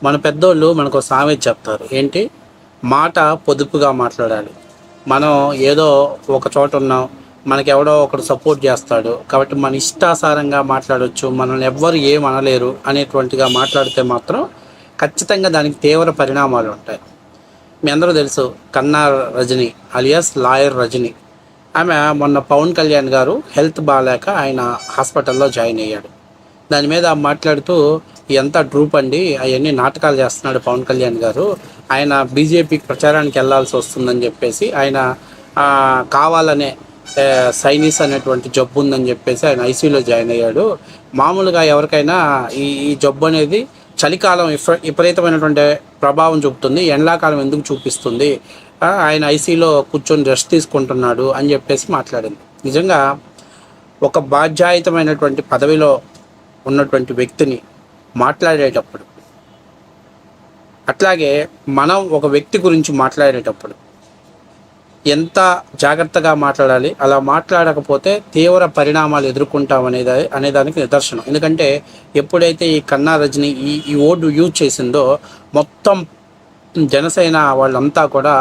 మన పెద్దోళ్ళు మనకు సామెత చెప్తారు ఏంటి, మాట పొదుపుగా మాట్లాడాలి. మనం ఏదో ఒక చోట ఉన్నాం, మనకి ఎవడో ఒకడు సపోర్ట్ చేస్తాడు కాబట్టి మన ఇష్టాసారంగా మాట్లాడవచ్చు, మనల్ని ఎవ్వరు ఏం అనలేరు అనేటువంటిగా మాట్లాడితే మాత్రం ఖచ్చితంగా దానికి తీవ్ర పరిణామాలు ఉంటాయి. మీ అందరూ తెలుసు కన్నా రజని అలియాస్ లాయర్ రజని. ఆమె మొన్న పవన్ కళ్యాణ్ గారు హెల్త్ బాగాలేక ఆయన హాస్పిటల్లో జాయిన్ అయ్యాడు. దాని మీద మాట్లాడుతూ ఎంత ట్రూప్ అండి, అవన్నీ నాటకాలు చేస్తున్నాడు పవన్ కళ్యాణ్ గారు, ఆయన బీజేపీకి ప్రచారానికి వెళ్ళాల్సి వస్తుందని చెప్పేసి ఆయన కావాలనే సైనీస్ అనేటువంటి జబ్బు ఉందని చెప్పేసి ఆయన ఐసీయూలో జాయిన్ అయ్యాడు. మామూలుగా ఎవరికైనా ఈ జబ్బు అనేది చలికాలం విపరీతమైనటువంటి ప్రభావం చూపుతుంది, ఎండాకాలం ఎందుకు చూపిస్తుంది, ఆయన ఐసీయూలో కూర్చొని రెస్ట్ తీసుకుంటున్నాడు అని చెప్పేసి మాట్లాడింది. నిజంగా ఒక బాధ్యాయుతమైనటువంటి పదవిలో ఉన్నటువంటి వ్యక్తిని మాట్లాడేటప్పుడు, అట్లాగే మనం ఒక వ్యక్తి గురించి మాట్లాడేటప్పుడు ఎంత జాగ్రత్తగా మాట్లాడాలి, అలా మాట్లాడకపోతే తీవ్ర పరిణామాలు ఎదుర్కొంటాం అనేదానికి నిదర్శనం. ఎందుకంటే ఎప్పుడైతే ఈ కన్నా రజని ఈ ఓటు యూజ్ చేసిందో మొత్తం జనసేన వాళ్ళంతా కూడా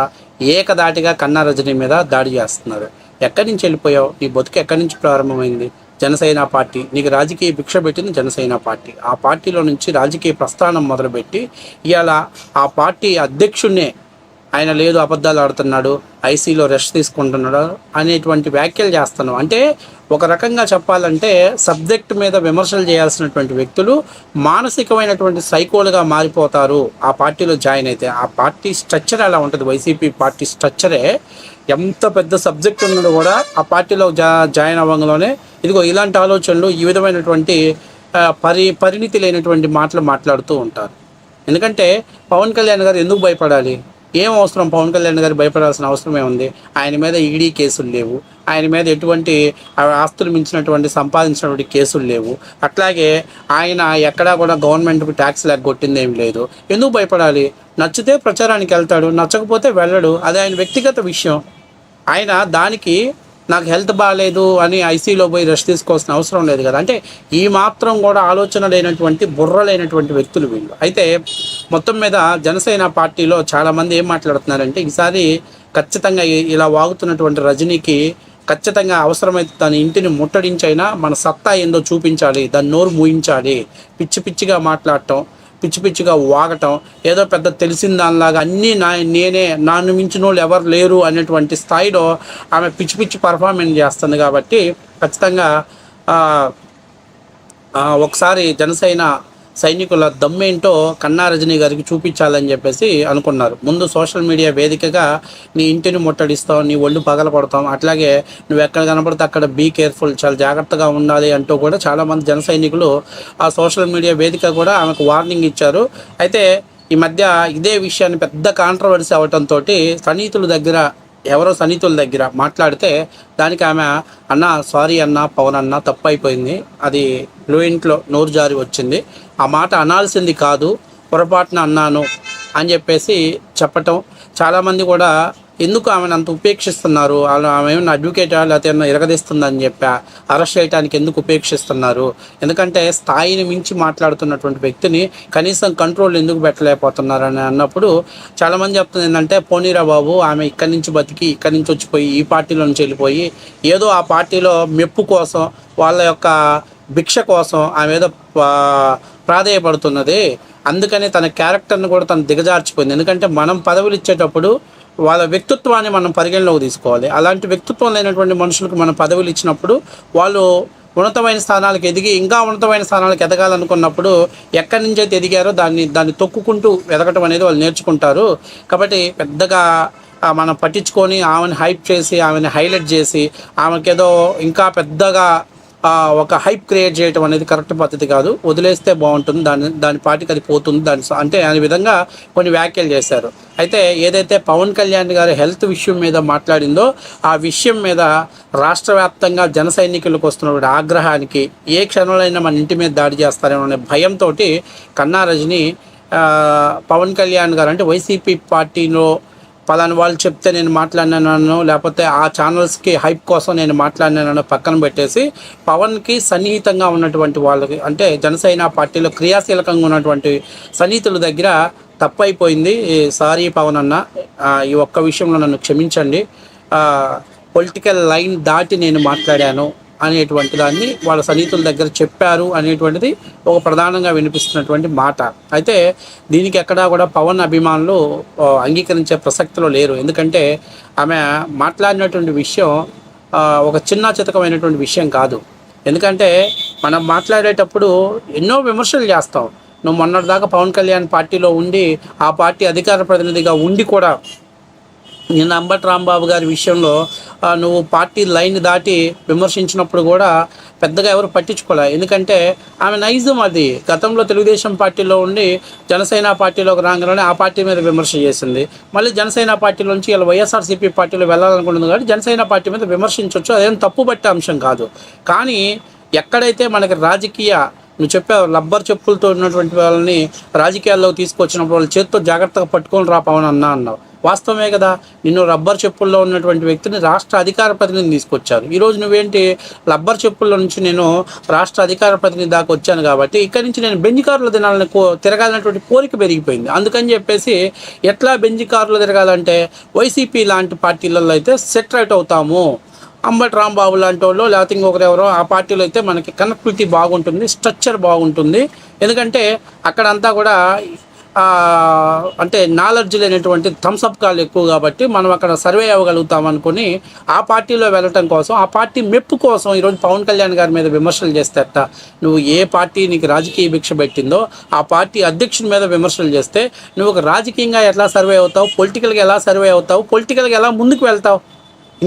ఏకదాటిగా కన్నా రజని మీద దాడి చేస్తున్నారు. ఎక్కడి నుంచి వెళ్ళిపోయావు, నీ బతుకు ఎక్కడి నుంచి ప్రారంభమైంది? జనసేన పార్టీ నీకు రాజకీయ భిక్ష పెట్టింది జనసేన పార్టీ. ఆ పార్టీలో నుంచి రాజకీయ ప్రస్థానం మొదలుపెట్టి ఇవాళ ఆ పార్టీ అధ్యక్షుడినే ఆయన లేదు అబద్ధాలు ఆడుతున్నాడు, ఐసీలో రెస్ట్ తీసుకుంటున్నాడు అనేటువంటి వ్యాఖ్యలు చేస్తున్నాం. అంటే ఒక రకంగా చెప్పాలంటే సబ్జెక్ట్ మీద విమర్శలు చేయాల్సినటువంటి వ్యక్తులు మానసికమైనటువంటి సైకోలుగా మారిపోతారు ఆ పార్టీలో జాయిన్ అయితే. ఆ పార్టీ స్ట్రక్చర్ అలా ఉంటుంది. వైసీపీ పార్టీ స్ట్రక్చరే ఎంత పెద్ద సబ్జెక్ట్ ఉన్నదో కూడా ఆ పార్టీలో జాయిన్ అవ్వడంలోనే ఇదిగో ఇలాంటి ఆలోచనలు, ఈ విధమైనటువంటి పరిణితి లేనటువంటి మాటలు మాట్లాడుతూ ఉంటారు. ఎందుకంటే పవన్ కళ్యాణ్ గారు ఎందుకు భయపడాలి? ఏం అవసరం పవన్ కళ్యాణ్ గారు భయపడాల్సిన అవసరం ఏముంది? ఆయన మీద ఈడీ కేసులు లేవు, ఆయన మీద ఎటువంటి ఆస్తులు మించినటువంటి సంపాదించినటువంటి కేసులు లేవు, అట్లాగే ఆయన ఎక్కడా కూడా గవర్నమెంట్కి ట్యాక్స్ ఎగ్గొట్టింది ఏమి లేదు. ఎందుకు భయపడాలి? నచ్చితే ప్రచారానికి వెళ్తాడు, నచ్చకపోతే వెళ్ళడు, అది ఆయన వ్యక్తిగత విషయం. ఆయన దానికి నాకు హెల్త్ బాగాలేదు అని ఐసీలో పోయి రెస్ట్ తీసుకోవాల్సిన అవసరం లేదు కదా. అంటే ఈ మాత్రం కూడా ఆలోచన లేనటువంటి బుర్ర లేనటువంటి వ్యక్తులు వీళ్ళు. అయితే మొత్తం మీద జనసేన పార్టీలో చాలామంది ఏం మాట్లాడుతున్నారంటే ఈసారి ఖచ్చితంగా ఇలా వాగుతున్నటువంటి రజనీకి ఖచ్చితంగా అవసరమైతే తన ఇంటిని ముట్టడించైనా మన సత్తా ఏందో చూపించాలి, దాన్ని నోరు మూయించాలి. పిచ్చి పిచ్చిగా మాట్లాడటం, పిచ్చి పిచ్చిగా వాగటం, ఏదో పెద్ద తెలిసిన దానిలాగా అన్నీ నేనే, నన్ను మించిన వాళ్ళు ఎవరు లేరు అనేటువంటి స్థాయిలో ఆమె పిచ్చి పిచ్చి పర్ఫార్మెన్స్ చేస్తుంది. కాబట్టి ఖచ్చితంగా ఒకసారి జనసేన సైనికుల దమ్మేంటో కన్నా రజనీ గారికి చూపించాలని చెప్పేసి అనుకున్నారు. ముందు సోషల్ మీడియా వేదికగా నీ ఇంటిని ముట్టడిస్తాం, నీ ఒళ్ళు పగలపడతాం, అట్లాగే నువ్వు ఎక్కడ కనపడితే అక్కడ బీ కేర్ఫుల్, చాలా జాగ్రత్తగా ఉండాలి అంటూ కూడా చాలామంది జన సైనికులు ఆ సోషల్ మీడియా వేదిక కూడా ఆమెకు వార్నింగ్ ఇచ్చారు. అయితే ఈ మధ్య ఇదే విషయాన్ని పెద్ద కాంట్రవర్సీ అవడంతో సన్నిహితుల దగ్గర మాట్లాడితే దానికి ఆమె అన్న సారీ అన్న పవన్ అన్న తప్పు అయిపోయింది, అది ఫ్లూయెంట్లో నోరు జారి వచ్చింది, ఆ మాట అనాల్సింది కాదు, పొరపాటున అన్నాను అని చెప్పేసి చెప్పటం. చాలామంది కూడా ఎందుకు ఆమెను అంత ఉపేక్షిస్తున్నారు, ఆమె ఏమన్నా అడ్వకేట్ లేకపోతే ఏమన్నా ఇరగదీస్తుందని చెప్పి అరెస్ట్ చేయడానికి ఎందుకు ఉపేక్షిస్తున్నారు? ఎందుకంటే స్థాయిని మించి మాట్లాడుతున్నటువంటి వ్యక్తిని కనీసం కంట్రోల్ ఎందుకు పెట్టలేకపోతున్నారు అని అన్నప్పుడు చాలామంది చెప్తుంది ఏంటంటే పోనీరా బాబు, ఆమె ఇక్కడి నుంచి బతికి ఇక్కడి నుంచి వచ్చిపోయి ఈ పార్టీలో నుంచి వెళ్ళిపోయి ఏదో ఆ పార్టీలో మెప్పు కోసం, వాళ్ళ యొక్క భిక్ష కోసం ఆమె ఏదో ప్రాధేయపడుతున్నది. అందుకని తన క్యారెక్టర్ని కూడా తను దిగజార్చిపోయింది. ఎందుకంటే మనం పదవులు ఇచ్చేటప్పుడు వాళ్ళ వ్యక్తిత్వాన్ని మనం పరిగణలోకి తీసుకోవాలి. అలాంటి వ్యక్తిత్వం లేనటువంటి మనుషులకు మనం పదవులు ఇచ్చినప్పుడు వాళ్ళు ఉన్నతమైన స్థానాలకు ఎదిగి ఇంకా ఉన్నతమైన స్థానాలకు ఎదగాలనుకున్నప్పుడు ఎక్కడి నుంచి అయితే ఎదిగారో దాన్ని తొక్కుకుంటూ ఎదగటం అనేది వాళ్ళు నేర్చుకుంటారు. కాబట్టి పెద్దగా మనం పట్టించుకొని ఆమెను హైప్ చేసి, ఆమెను హైలైట్ చేసి, ఆమెకేదో ఇంకా పెద్దగా ఒక హైప్ క్రియేట్ చేయడం అనేది కరెక్ట్ పద్ధతి కాదు. వదిలేస్తే బాగుంటుంది, దాని పార్టీకి అది పోతుంది, అంటే అనే విధంగా కొన్ని వ్యాఖ్యలు చేశారు. అయితే ఏదైతే పవన్ కళ్యాణ్ గారి హెల్త్ విషయం మీద మాట్లాడిందో ఆ విషయం మీద రాష్ట్ర వ్యాప్తంగా జన సైనికులకు వస్తున్న ఆగ్రహానికి ఏ క్షణంలో మన ఇంటి మీద దాడి చేస్తారేమో అనే భయంతో కన్నా రజని పవన్ కళ్యాణ్ గారు అంటే వైసీపీ పార్టీలో పలానా వాళ్ళు చెప్తే నేను మాట్లాడినాను, లేకపోతే ఆ ఛానల్స్కి హైప్ కోసం నేను మాట్లాడినాను పక్కన పెట్టేసి, పవన్కి సన్నిహితంగా ఉన్నటువంటి వాళ్ళకి, అంటే జనసేన పార్టీలో క్రియాశీలకంగా ఉన్నటువంటి సన్నిహితుల దగ్గర తప్పైపోయింది, సారీ పవన్ అన్న, ఈ ఒక్క విషయంలో నన్ను క్షమించండి, పొలిటికల్ లైన్ దాటి నేను మాట్లాడాను అనేటువంటి దాన్ని వాళ్ళ సన్నిహితుల దగ్గర చెప్పారు అనేటువంటిది ఒక ప్రధానంగా వినిపిస్తున్నటువంటి మాట. అయితే దీనికి ఎక్కడా కూడా పవన్ అభిమానులు అంగీకరించే ప్రసక్తిలో లేరు. ఎందుకంటే ఆమె మాట్లాడినటువంటి విషయం ఒక చిన్న చితకమైనటువంటి విషయం కాదు. ఎందుకంటే మనం మాట్లాడేటప్పుడు ఎన్నో విమర్శలు చేస్తాం. నువ్వు మొన్నటిదాకా పవన్ కళ్యాణ్ పార్టీలో ఉండి, ఆ పార్టీ అధికార ప్రతినిధిగా ఉండి కూడా నిన్న అంబటి రాంబాబు గారి విషయంలో నువ్వు పార్టీ లైన్ దాటి విమర్శించినప్పుడు కూడా పెద్దగా ఎవరు పట్టించుకోలే. ఎందుకంటే ఆమె నైజం అది. గతంలో తెలుగుదేశం పార్టీలో ఉండి జనసేన పార్టీలోకి రాగానే ఆ పార్టీ మీద విమర్శ చేసింది. మళ్ళీ జనసేన పార్టీలోంచి ఇలా వైఎస్ఆర్సీపీ పార్టీలో వెళ్ళాలనుకుంటుంది కాబట్టి జనసేన పార్టీ మీద విమర్శించవచ్చు, అదేం తప్పు పట్టే అంశం కాదు. కానీ ఎక్కడైతే మనకి రాజకీయ, నువ్వు చెప్పావు రబ్బర్ చెప్పులతో ఉన్నటువంటి వాళ్ళని రాజకీయాల్లో తీసుకొచ్చినప్పుడు వాళ్ళ చేతితో జాగ్రత్తగా పట్టుకొని రా పవన్ అన్నావు. వాస్తవమే కదా. నిన్ను రబ్బర్ చెప్పుల్లో ఉన్నటువంటి వ్యక్తిని రాష్ట్ర అధికార ప్రతినిధిని తీసుకొచ్చారు. ఈరోజు నువ్వేంటి, రబ్బర్ చెప్పుల్లో నుంచి నేను రాష్ట్ర అధికార ప్రతినిధి దాకా వచ్చాను కాబట్టి ఇక్కడి నుంచి నేను బెంజ్ కారులో తిరగాలన్నటువంటి కోరిక పెరిగిపోయింది. అందుకని చెప్పేసి ఎట్లా బెంజ్ కారులో తిరగాలంటే వైసీపీ లాంటి పార్టీలలో అయితే సెట్ రైట్ అవుతాము, అంబటి రాంబాబు లాంటి వాళ్ళు లేకపోతే ఇంకొకరెవరో ఆ పార్టీలో అయితే మనకి కనెక్టివిటీ బాగుంటుంది, స్ట్రక్చర్ బాగుంటుంది. ఎందుకంటే అక్కడంతా కూడా అంటే నాలెడ్జ్ లేనటువంటి థమ్స్అప్ కాళ్ళు ఎక్కువ కాబట్టి మనం అక్కడ సర్వే అవ్వగలుగుతాం అనుకుని ఆ పార్టీలో వెళ్ళటం కోసం, ఆ పార్టీ మెప్పు కోసం ఈరోజు పవన్ కళ్యాణ్ గారి మీద విమర్శలు చేస్తేట. నువ్వు ఏ పార్టీ నీకు రాజకీయ భిక్ష పెట్టిందో ఆ పార్టీ అధ్యక్షుడి మీద విమర్శలు చేస్తే నువ్వు ఒక రాజకీయంగా ఎట్లా సర్వే అవుతావు, పొలిటికల్గా ఎలా సర్వే అవుతావు, పొలిటికల్గా ఎలా ముందుకు వెళ్తావు?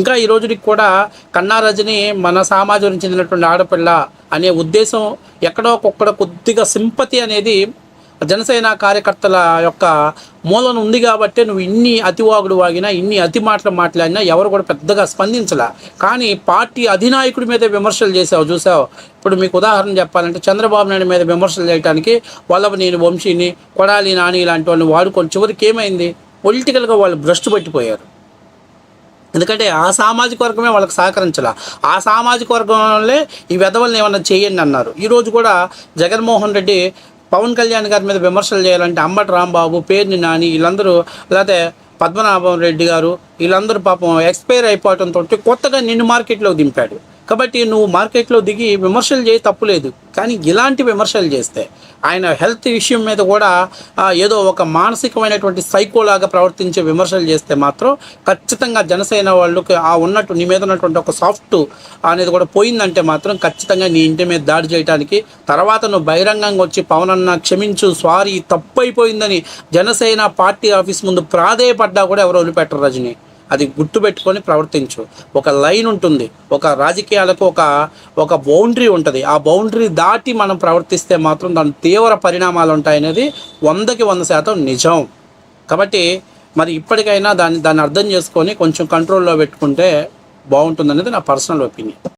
ఇంకా ఈ రోజుకి కూడా కన్నా రజని మన సమాజానికి చెందినటువంటి ఆడపిల్ల అనే ఉద్దేశం ఎక్కడో కొద్దిగా సింపతి అనేది జనసేన కార్యకర్తల యొక్క మూలన ఉంది కాబట్టి నువ్వు ఇన్ని అతివాగుడు వాగినా, ఇన్ని అతి మాటలు మాట్లాడినా ఎవరు కూడా పెద్దగా స్పందించలే. కానీ పార్టీ అధినాయకుడి మీద విమర్శలు చేసావు చూసావు. ఇప్పుడు మీకు ఉదాహరణ చెప్పాలంటే చంద్రబాబు నాయుడు మీద విమర్శలు చేయడానికి నేను వంశీని, కొడాలి నాని ఇలాంటి వాళ్ళని వాడుకొని చివరికి ఏమైంది, పొలిటికల్గా వాళ్ళు భ్రష్టు పట్టిపోయారు. ఎందుకంటే ఆ సామాజిక వర్గమే వాళ్ళకి సహకరించాల. ఆ సామాజిక వర్గంలో ఈ వెధవల్ని ఏమన్నా చేయండి అన్నారు. ఈరోజు కూడా జగన్మోహన్ రెడ్డి పవన్ కళ్యాణ్ గారి మీద విమర్శలు చేయాలంటే అంబటి రాంబాబు, పేర్ని నాని వీళ్ళందరూ, లేకపోతే పద్మనాభం రెడ్డి గారు వీళ్ళందరూ పాపం ఎక్స్పైర్ అయిపోవడంతో కొత్తగా నిన్ను మార్కెట్లోకి దింపాడు. కాబట్టి నువ్వు మార్కెట్లో దిగి విమర్శలు చేయి, తప్పులేదు. కానీ ఇలాంటి విమర్శలు చేస్తే ఆయన హెల్త్ విషయం మీద కూడా ఏదో ఒక మానసికమైనటువంటి సైకోలాగా ప్రవర్తించే విమర్శలు చేస్తే మాత్రం ఖచ్చితంగా జనసేన వాళ్ళకి ఉన్నట్టు నీ మీద ఉన్నటువంటి ఒక సాఫ్ట్ అనేది కూడా పోయిందంటే మాత్రం ఖచ్చితంగా నీ ఇంటి మీద దాడి చేయడానికి, తర్వాత నువ్వు బహిరంగంగా వచ్చి పవన్ అన్న క్షమించు, సారీ తప్పు అయిపోయిందని జనసేన పార్టీ ఆఫీస్ ముందు ప్రాధేయపడ్డా కూడా ఎవరు వదిలిపెట్టరు రజని. అది గుర్తుపెట్టుకొని ప్రవర్తించు. ఒక లైన్ ఉంటుంది, ఒక రాజకీయాలకు ఒక బౌండరీ ఉంటుంది. ఆ బౌండరీ దాటి మనం ప్రవర్తిస్తే మాత్రం దాని తీవ్ర పరిణామాలు ఉంటాయనేది 100% నిజం. కాబట్టి మరి ఇప్పటికైనా దాన్ని అర్థం చేసుకొని కొంచెం కంట్రోల్లో పెట్టుకుంటే బాగుంటుందనేది నా పర్సనల్ ఒపీనియన్.